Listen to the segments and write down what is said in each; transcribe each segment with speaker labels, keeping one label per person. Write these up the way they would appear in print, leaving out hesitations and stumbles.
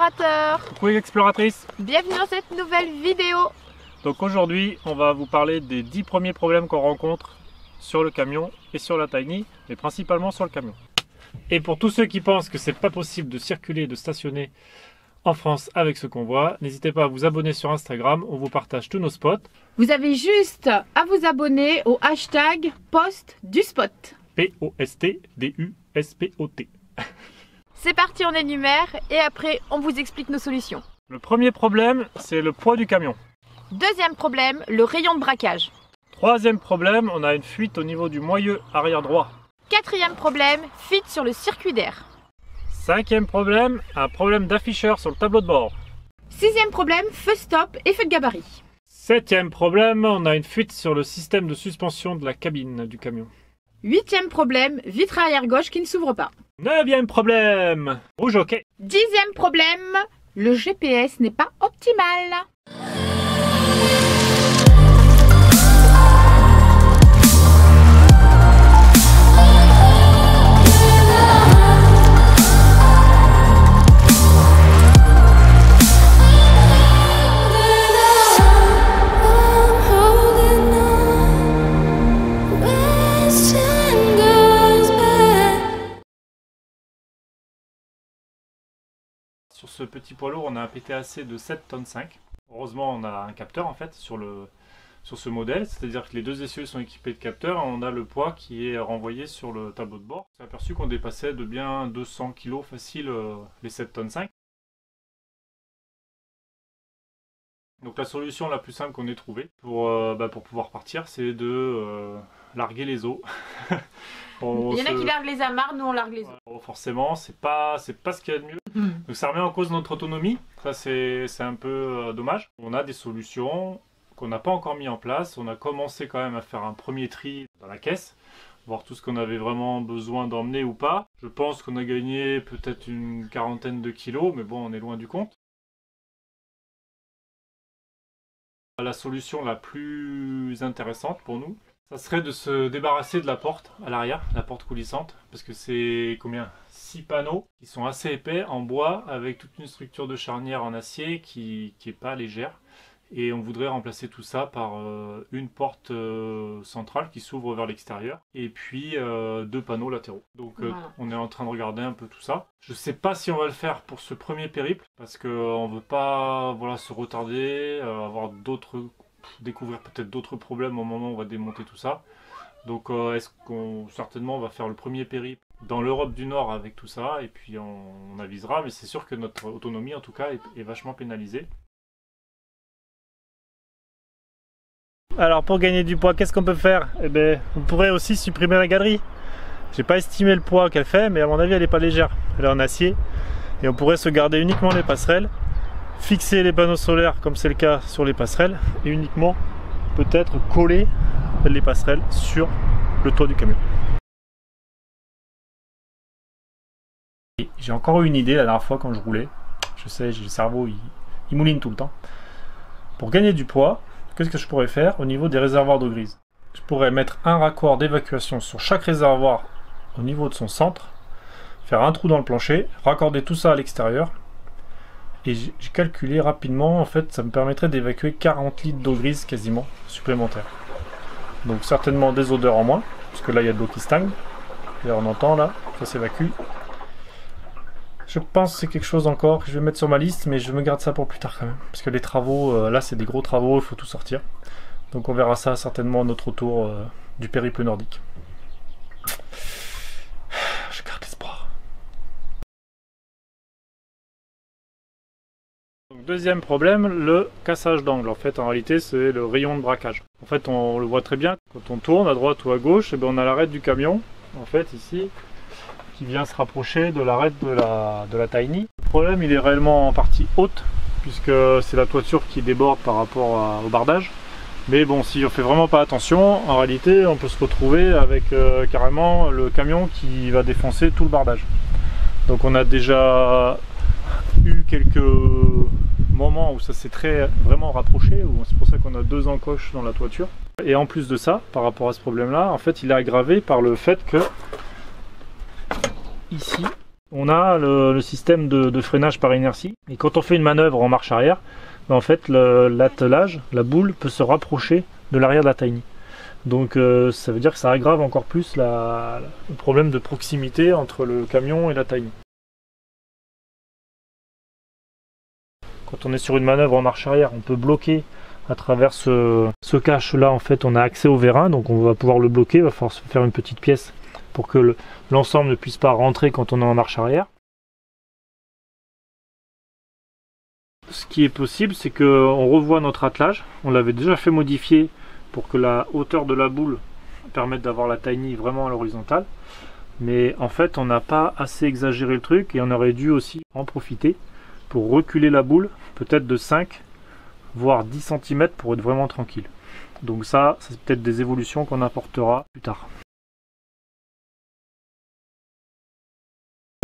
Speaker 1: explorateurs!
Speaker 2: Coucou les exploratrices!
Speaker 1: Bienvenue dans cette nouvelle vidéo!
Speaker 2: Donc aujourd'hui, on va vous parler des 10 premiers problèmes qu'on rencontre sur le camion et sur la Tiny, mais principalement sur le camion. Et pour tous ceux qui pensent que c'est pas possible de circuler, de stationner en France avec ce convoi, n'hésitez pas à vous abonner sur Instagram, on vous partage tous nos spots.
Speaker 1: Vous avez juste à vous abonner au hashtag post du spot.
Speaker 2: P-O-S-T-D-U-S-P-O-T.
Speaker 1: C'est parti, on énumère et après on vous explique nos solutions.
Speaker 2: Le premier problème, c'est le poids du camion.
Speaker 1: Deuxième problème, le rayon de braquage.
Speaker 2: Troisième problème, on a une fuite au niveau du moyeu arrière droit.
Speaker 1: Quatrième problème, fuite sur le circuit d'air.
Speaker 2: Cinquième problème, un problème d'afficheur sur le tableau de bord.
Speaker 1: Sixième problème, feu stop et feu de gabarit.
Speaker 2: Septième problème, on a une fuite sur le système de suspension de la cabine du camion.
Speaker 1: Huitième problème, vitre arrière gauche qui ne s'ouvre pas.
Speaker 2: Neuvième problème, rouge ok.
Speaker 1: Dixième problème, le GPS n'est pas optimal.
Speaker 2: Sur ce petit poids lourd, on a un PTAC de 7,5 tonnes. Heureusement, on a un capteur en fait sur ce modèle, c'est-à-dire que les deux essieux sont équipés de capteurs et on a le poids qui est renvoyé sur le tableau de bord. On s'est aperçu qu'on dépassait de bien 200 kg facile les 7,5 tonnes. Donc la solution la plus simple qu'on ait trouvée pour pouvoir partir, c'est de larguer les os.
Speaker 1: Il y en a qui larguent les amarres, nous on largue les os.
Speaker 2: Forcément, c'est pas ce qu'il y a de mieux. Donc ça remet en cause notre autonomie, ça c'est un peu dommage. On a des solutions qu'on n'a pas encore mis en place, on a commencé quand même à faire un premier tri dans la caisse, voir tout ce qu'on avait vraiment besoin d'emmener ou pas. Je pense qu'on a gagné peut-être une quarantaine de kilos, mais bon, on est loin du compte. La solution la plus intéressante pour nous, ça serait de se débarrasser de la porte à l'arrière, la porte coulissante, parce que c'est combien 6 panneaux qui sont assez épais en bois avec toute une structure de charnière en acier qui est pas légère. Et on voudrait remplacer tout ça par une porte centrale qui s'ouvre vers l'extérieur et puis 2 panneaux latéraux. Donc voilà. On est en train de regarder un peu tout ça. Je sais pas si on va le faire pour ce premier périple parce qu'on veut pas se retarder, découvrir peut-être d'autres problèmes au moment où on va démonter tout ça. Donc est-ce qu'on certainement va faire le premier périple dans l'Europe du Nord avec tout ça et puis on avisera, mais c'est sûr que notre autonomie en tout cas est vachement pénalisée. Alors pour gagner du poids, qu'est-ce qu'on peut faire? Eh bien, on pourrait aussi supprimer la galerie. J'ai pas estimé le poids qu'elle fait, mais à mon avis elle est pas légère. Elle est en acier et on pourrait se garder uniquement les passerelles, fixer les panneaux solaires comme c'est le cas sur les passerelles et uniquement peut-être coller les passerelles sur le toit du camion. J'ai encore eu une idée la dernière fois quand je roulais. Je sais, j'ai le cerveau, il mouline tout le temps. Pour gagner du poids, qu'est-ce que je pourrais faire au niveau des réservoirs d'eau grise? Je pourrais mettre un raccord d'évacuation sur chaque réservoir au niveau de son centre, faire un trou dans le plancher, raccorder tout ça à l'extérieur. Et j'ai calculé rapidement, en fait, ça me permettrait d'évacuer 40 litres d'eau grise quasiment supplémentaire. Donc certainement des odeurs en moins, parce que là il y a de l'eau qui stagne. Et on entend là, ça s'évacue. Je pense que c'est quelque chose encore que je vais mettre sur ma liste, mais je me garde ça pour plus tard quand même. Parce que les travaux, là c'est des gros travaux, il faut tout sortir. Donc on verra ça certainement à notre retour du périple nordique. Je garde l'espoir. Deuxième problème, le cassage d'angle. En fait, en réalité, c'est le rayon de braquage. En fait, on le voit très bien. Quand on tourne à droite ou à gauche, et bien on a l'arête du camion, en fait, ici, qui vient se rapprocher de l'arête de la Tiny. Le problème, il est réellement en partie haute, puisque c'est la toiture qui déborde par rapport au bardage. Mais bon, si on fait vraiment pas attention, en réalité, on peut se retrouver avec carrément le camion qui va défoncer tout le bardage. Donc on a déjà eu quelques moments où ça s'est vraiment rapproché, c'est pour ça qu'on a 2 encoches dans la toiture. Et en plus de ça, par rapport à ce problème là, en fait il est aggravé par le fait que ici On a le système de freinage par inertie. Et quand on fait une manœuvre en marche arrière, en fait l'attelage, la boule peut se rapprocher de l'arrière de la Tiny. Donc ça veut dire que ça aggrave encore plus le problème de proximité entre le camion et la Tiny. Quand on est sur une manœuvre en marche arrière, on peut bloquer à travers ce cache là. En fait, on a accès au vérin, donc on va pouvoir le bloquer. Il va falloir se faire une petite pièce pour que l'ensemble ne puisse pas rentrer quand on est en marche arrière. Ce qui est possible, c'est qu'on revoie notre attelage. On l'avait déjà fait modifier pour que la hauteur de la boule permette d'avoir la Tiny vraiment à l'horizontale. Mais en fait, on n'a pas assez exagéré le truc et on aurait dû aussi en profiter pour reculer la boule, peut-être de 5 voire 10 cm pour être vraiment tranquille. Donc ça c'est peut-être des évolutions qu'on apportera plus tard.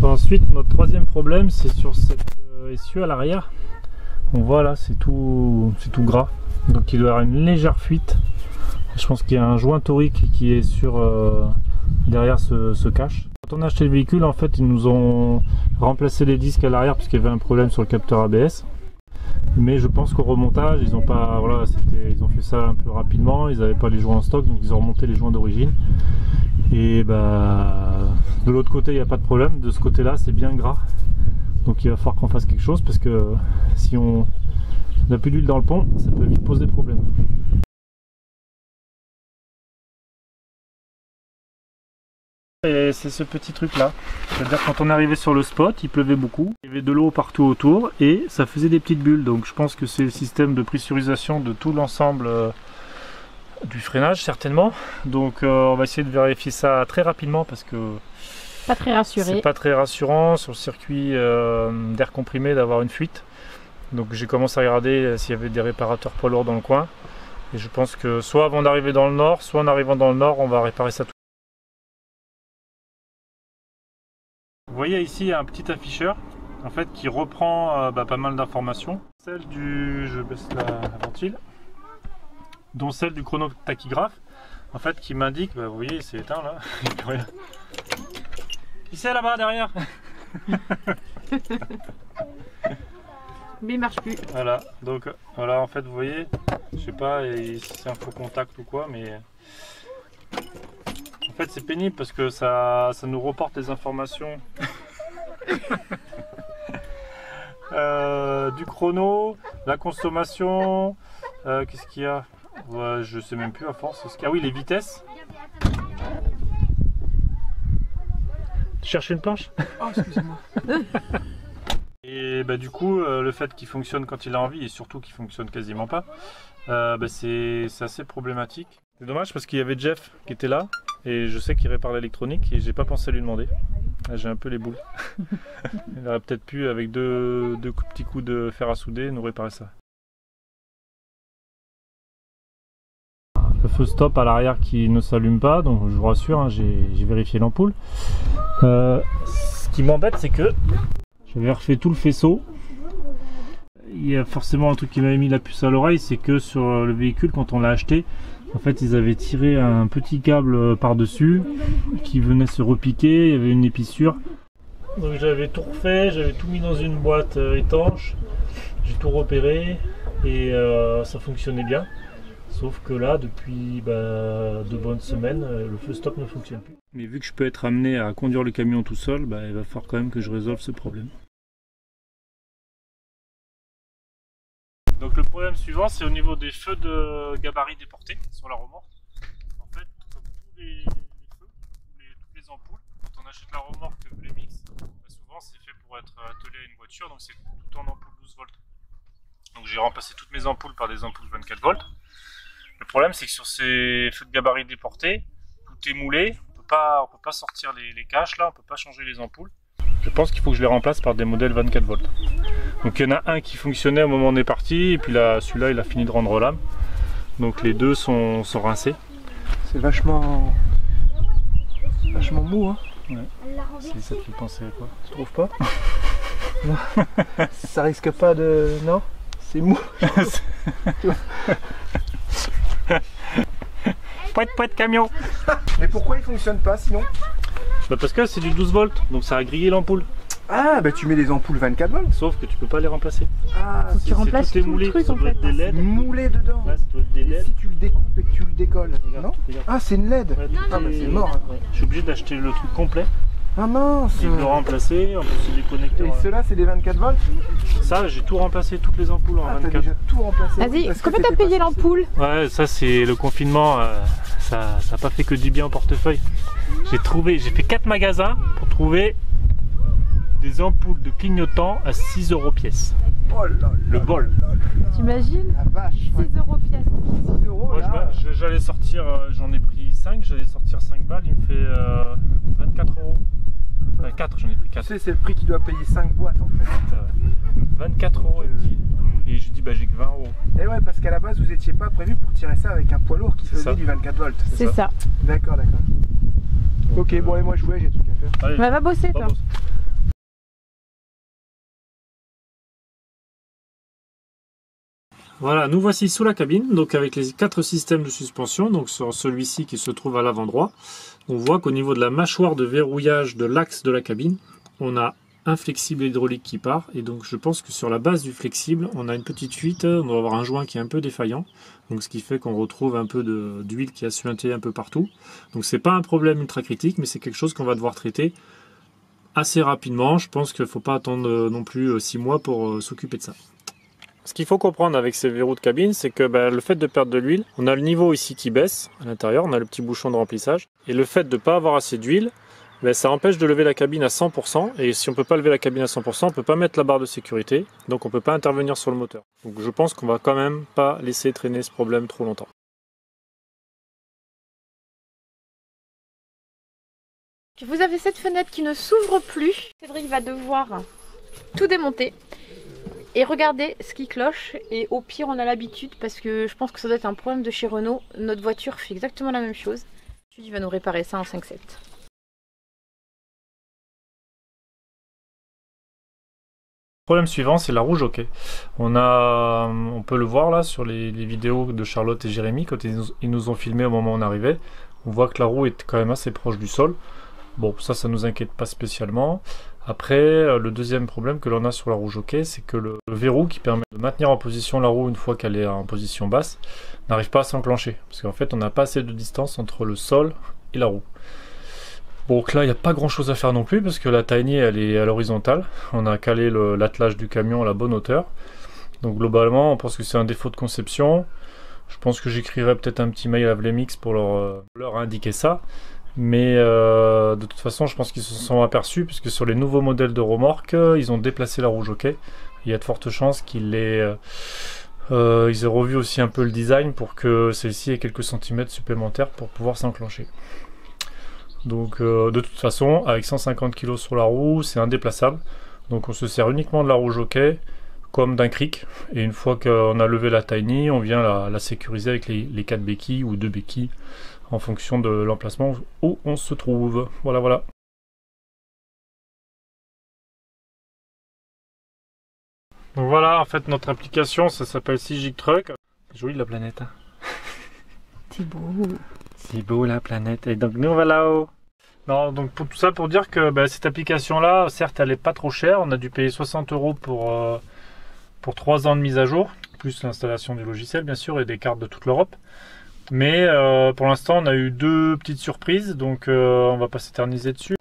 Speaker 2: Ensuite, notre troisième problème, c'est sur cet essieu à l'arrière. On voit là, c'est tout gras. Donc il doit y avoir une légère fuite. Je pense qu'il y a un joint torique qui est derrière ce cache. Quand on a acheté le véhicule, en fait, ils nous ont remplacé les disques à l'arrière parce qu'il y avait un problème sur le capteur ABS. Mais je pense qu'au remontage, ils ont fait ça un peu rapidement. Ils n'avaient pas les joints en stock, donc ils ont remonté les joints d'origine. Et de l'autre côté, il n'y a pas de problème. De ce côté-là, c'est bien gras. Donc il va falloir qu'on fasse quelque chose parce que si on n'a plus d'huile dans le pont, ça peut vite poser problème. Et c'est ce petit truc là, c'est-à-dire quand on est arrivé sur le spot, il pleuvait beaucoup, il y avait de l'eau partout autour et ça faisait des petites bulles. Donc je pense que c'est le système de pressurisation de tout l'ensemble du freinage certainement. Donc on va essayer de vérifier ça très rapidement parce que
Speaker 1: pas très rassuré.
Speaker 2: C'est pas très rassurant sur le circuit d'air comprimé d'avoir une fuite. Donc j'ai commencé à regarder s'il y avait des réparateurs poids lourds dans le coin. Et je pense que soit avant d'arriver dans le nord, soit en arrivant dans le nord, on va réparer ça tout. Vous voyez ici, il y a un petit afficheur en fait, qui reprend pas mal d'informations. Celle je baisse la ventile, dont celle du chronotachygraphe, en fait, qui m'indique, vous voyez, c'est éteint là, il n'y a plus rien. Qui c'est là-bas derrière?
Speaker 1: Mais il marche plus.
Speaker 2: Voilà, donc voilà, en fait, vous voyez, je sais pas si c'est un faux contact ou quoi, mais en fait c'est pénible parce que ça nous reporte des informations du chrono, la consommation, qu'est-ce qu'il y a? Ouais, je sais même plus à force. Ah oui, les vitesses. Tu cherches une planche?
Speaker 3: Oh, excusez-moi.
Speaker 2: Et du coup, le fait qu'il fonctionne quand il a envie et surtout qu'il fonctionne quasiment pas, c'est assez problématique. C'est dommage parce qu'il y avait Jeff qui était là et je sais qu'il répare l'électronique et j'ai pas pensé à lui demander. Là, j'ai un peu les boules. Il aurait peut-être pu, avec deux petits coups de fer à souder, nous réparer ça. Le feu stop à l'arrière qui ne s'allume pas, donc je vous rassure, hein, j'ai vérifié l'ampoule. Ce qui m'embête, c'est que j'avais refait tout le faisceau. Il y a forcément un truc qui m'avait mis la puce à l'oreille, c'est que sur le véhicule, quand on l'a acheté, en fait ils avaient tiré un petit câble par-dessus qui venait se repiquer, il y avait une épissure. Donc j'avais tout refait, j'avais tout mis dans une boîte étanche, j'ai tout repéré et ça fonctionnait bien. Sauf que là, depuis 2 bonnes semaines, le feu stop ne fonctionne plus. Mais vu que je peux être amené à conduire le camion tout seul, il va falloir quand même que je résolve ce problème. Donc le problème suivant, c'est au niveau des feux de gabarit déportés sur la remorque. En fait, comme tous les feux, toutes les ampoules, quand on achète la remorque VMX, souvent c'est fait pour être attelé à une voiture, donc c'est tout en ampoule 12 volts. Donc j'ai remplacé toutes mes ampoules par des ampoules 24 volts. Le problème, c'est que sur ces feux de gabarit déportés, tout est moulé, on peut pas sortir les caches là, on peut pas changer les ampoules. Je pense qu'il faut que je les remplace par des modèles 24 volts. Donc il y en a un qui fonctionnait au moment où on est parti, et puis là, celui-là, il a fini de rendre l'âme. Donc les deux sont rincés.
Speaker 3: C'est vachement mou, hein.
Speaker 2: Ouais. Si ça te fait penser à quoi?
Speaker 3: Tu trouves pas? Non. Ça risque pas de... Non? C'est mou.
Speaker 2: Poète camion.
Speaker 3: Mais pourquoi il fonctionne pas sinon?
Speaker 2: Parce que c'est du 12 volts, donc ça a grillé l'ampoule.
Speaker 3: Ah, bah tu mets des ampoules 24 volts.
Speaker 2: Sauf que tu peux pas les remplacer.
Speaker 3: Ah,
Speaker 1: Faut que tu remplaces
Speaker 2: tout est
Speaker 1: tout
Speaker 2: moulé,
Speaker 1: le truc
Speaker 2: ça
Speaker 1: en
Speaker 2: doit
Speaker 1: fait.
Speaker 2: être des LED.
Speaker 3: moulé dedans.
Speaker 2: Ouais, ça doit être des
Speaker 3: Et
Speaker 2: LED.
Speaker 3: si tu le découpes et que tu le décolles,
Speaker 2: Regarde,
Speaker 3: non?
Speaker 2: regarde.
Speaker 3: Ah, c'est une LED.
Speaker 2: Ouais,
Speaker 3: Ah, bah c'est mort.
Speaker 2: Je suis obligé d'acheter le truc complet
Speaker 3: Ah mince.
Speaker 2: et de le remplacer. En plus, c'est des connecteurs.
Speaker 3: Et ceux-là, c'est des 24 volts?
Speaker 2: Ça, j'ai tout remplacé, toutes les ampoules en
Speaker 3: Ah, t'as
Speaker 2: 24.
Speaker 3: déjà tout remplacé.
Speaker 1: Vas-y,
Speaker 3: Parce que
Speaker 1: combien t'as
Speaker 3: t'étais
Speaker 1: payé
Speaker 3: pas censé.
Speaker 1: l'ampoule?
Speaker 2: Ouais, ça c'est le confinement, ça n'a pas fait que du bien au portefeuille. J'ai fait 4 magasins pour trouver des ampoules de clignotant à 6 € pièce.
Speaker 3: Oh là là.
Speaker 2: Le bol.
Speaker 1: T'imagines?
Speaker 3: La vache.
Speaker 1: 6 € pièce.
Speaker 3: 6 euros
Speaker 2: Moi
Speaker 3: là.
Speaker 2: j'allais sortir, j'en ai pris 5, j'allais sortir 5 balles, il me fait 24 €. 4, j'en ai pris
Speaker 3: Tu
Speaker 2: 4.
Speaker 3: sais, c'est le prix qui doit payer 5 boîtes en fait.
Speaker 2: 24 € il me dit. Et je dis bah j'ai que 20 €.
Speaker 3: Et ouais, parce qu'à la base, vous étiez pas prévu pour tirer ça avec un poids lourd qui
Speaker 2: C'est
Speaker 3: faisait
Speaker 2: ça.
Speaker 3: du 24 volts.
Speaker 1: C'est ça.
Speaker 3: D'accord, d'accord. Ok, bon, et moi je jouais, j'ai des trucs à faire.
Speaker 2: Allez,
Speaker 1: Bah, va bosser
Speaker 2: pas
Speaker 1: toi.
Speaker 2: bosse. Voilà, nous voici sous la cabine, donc avec les 4 systèmes de suspension, donc sur celui-ci qui se trouve à l'avant droit. On voit qu'au niveau de la mâchoire de verrouillage de l'axe de la cabine, on a un flexible hydraulique qui part, et donc je pense que sur la base du flexible, on a une petite fuite, on doit avoir un joint qui est un peu défaillant, donc ce qui fait qu'on retrouve un peu d'huile qui a suinté un peu partout. Donc c'est pas un problème ultra critique, mais c'est quelque chose qu'on va devoir traiter assez rapidement. Je pense qu'il ne faut pas attendre non plus 6 mois pour s'occuper de ça. Ce qu'il faut comprendre avec ces verrous de cabine, c'est que le fait de perdre de l'huile, on a le niveau ici qui baisse à l'intérieur, on a le petit bouchon de remplissage, et le fait de ne pas avoir assez d'huile, ça empêche de lever la cabine à 100%, et si on ne peut pas lever la cabine à 100%, on ne peut pas mettre la barre de sécurité, donc on ne peut pas intervenir sur le moteur. Donc je pense qu'on va quand même pas laisser traîner ce problème trop longtemps.
Speaker 1: Vous avez cette fenêtre qui ne s'ouvre plus. Cédric va devoir tout démonter. Et regardez ce qui cloche. Et au pire, on a l'habitude parce que je pense que ça doit être un problème de chez Renault. Notre voiture fait exactement la même chose. Il va nous réparer ça en 5-7.
Speaker 2: Problème suivant, c'est la roue jockey. On peut le voir là sur les vidéos de Charlotte et Jérémy quand ils nous ont filmé au moment où on arrivait. On voit que la roue est quand même assez proche du sol. Bon, ça nous inquiète pas spécialement. Après, le deuxième problème que l'on a sur la roue jockey, c'est que le verrou qui permet de maintenir en position la roue une fois qu'elle est en position basse n'arrive pas à s'enclencher. Parce qu'en fait, on n'a pas assez de distance entre le sol et la roue. Donc là, il n'y a pas grand chose à faire non plus parce que la Tiny, elle est à l'horizontale. On a calé l'attelage du camion à la bonne hauteur. Donc globalement, on pense que c'est un défaut de conception. Je pense que j'écrirai peut-être un petit mail à Vlemix pour leur indiquer ça. Mais de toute façon, je pense qu'ils se sont aperçus puisque sur les nouveaux modèles de remorques, ils ont déplacé la roue jockey. Il y a de fortes chances qu'ils aient revu aussi un peu le design pour que celle-ci ait quelques centimètres supplémentaires pour pouvoir s'enclencher. Donc de toute façon, avec 150 kg sur la roue, c'est indéplaçable. Donc on se sert uniquement de la roue jockey comme d'un cric. Et une fois qu'on a levé la Tiny, on vient la sécuriser avec les 4 béquilles ou 2 béquilles en fonction de l'emplacement où on se trouve. Voilà, voilà. Donc voilà, en fait, notre application, ça s'appelle Sigic Truck. C'est joli la planète. Hein.
Speaker 1: C'est beau.
Speaker 2: C'est beau la planète. Et donc nous voilà là-haut. Non, donc pour tout ça, pour dire que cette application-là, certes, elle n'est pas trop chère. On a dû payer 60 € pour 3 ans de mise à jour, plus l'installation du logiciel, bien sûr, et des cartes de toute l'Europe. Mais pour l'instant, on a eu 2 petites surprises, donc on va pas s'éterniser dessus.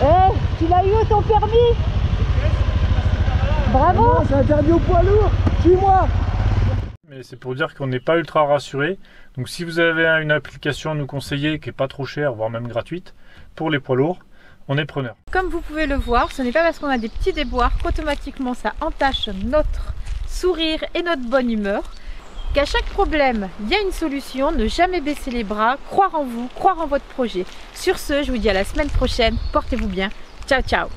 Speaker 1: Oh, tu l'as eu ton permis? Bravo!
Speaker 3: C'est interdit au poids lourd. Suis-moi.
Speaker 2: Mais c'est pour dire qu'on n'est pas ultra rassuré. Donc si vous avez une application à nous conseiller qui n'est pas trop chère, voire même gratuite, pour les poids lourds, on est preneur.
Speaker 1: Comme vous pouvez le voir, ce n'est pas parce qu'on a des petits déboires qu'automatiquement ça entache notre sourire et notre bonne humeur. Qu'à chaque problème, il y a une solution. Ne jamais baisser les bras, croire en vous, croire en votre projet. Sur ce, je vous dis à la semaine prochaine. Portez-vous bien. Ciao, ciao!